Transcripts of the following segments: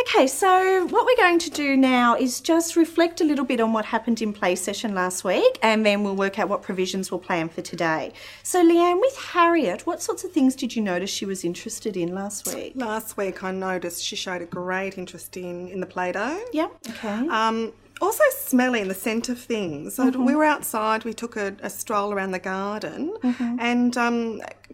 Okay, so what we're going to do now is just reflect a little bit on what happened in play session last week, and then we'll work out what provisions we'll plan for today. So Leanne, with Harriet, what sorts of things did you notice she was interested in last week? Last week I noticed she showed a great interest in the Play-Doh. Yeah, okay. Also smelling the scent of things. So we were outside, we took a stroll around the garden, and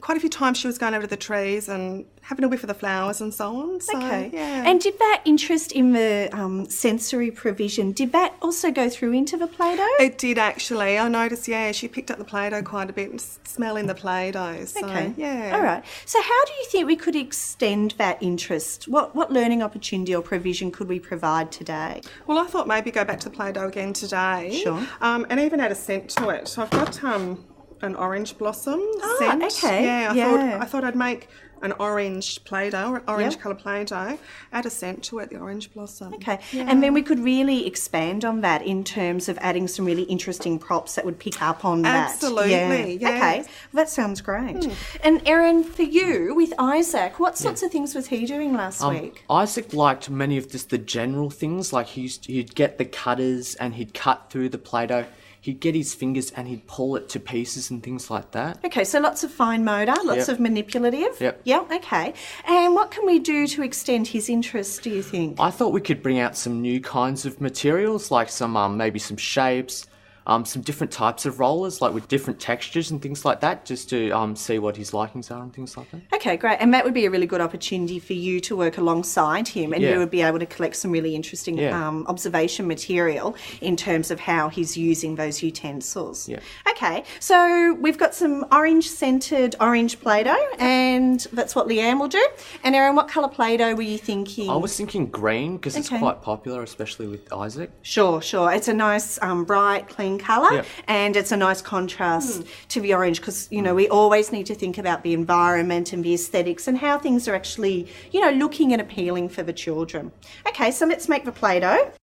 quite a few times she was going over to the trees and having a whiff of the flowers and so on. So, Okay. yeah. And did that interest in the sensory provision, did that also go through into the Play-Doh? It did actually. I noticed, she picked up the Play-Doh quite a bit and smelling the Play-Doh. So, Okay. yeah. All right. So how do you think we could extend that interest? What learning opportunity or provision could we provide today? Well, I thought maybe go back to the Play-Doh again today. Sure. And even add a scent to it. So I've got an orange blossom scent. Okay. Yeah, I thought I'd make an orange Play-Doh, orange Yep. colour Play-Doh, add a scent to it, the orange blossom. Okay, Yeah. and then we could really expand on that in terms of adding some really interesting props that would pick up on that. Absolutely, yes. Okay, well, that sounds great. And Erin, for you, with Isaac, what sorts of things was he doing last week? Isaac liked many of just the general things, like he'd get the cutters and he'd cut through the Play-Doh. He'd get his fingers and he'd pull it to pieces and things like that. Okay, so lots of fine motor, lots Yep. of manipulative. Yep. Yep, okay. And what can we do to extend his interest, do you think? I thought we could bring out some new kinds of materials, like some maybe some shapes, some different types of rollers, like with different textures and things like that, just to see what his likings are and things like that. Okay, great. And that would be a really good opportunity for you to work alongside him, and Yeah. you would be able to collect some really interesting Yeah. observation material in terms of how he's using those utensils. Yeah. Okay, so we've got some orange-scented orange Play-Doh, and that's what Leanne will do. And Erin, what colour Play-Doh were you thinking? I was thinking green, because it's Okay. quite popular, especially with Isaac. Sure. It's a nice, bright, clean colour, Yep. and it's a nice contrast to the orange because, we always need to think about the environment and the aesthetics and how things are actually, looking and appealing for the children. Okay, so let's make the Play-Doh.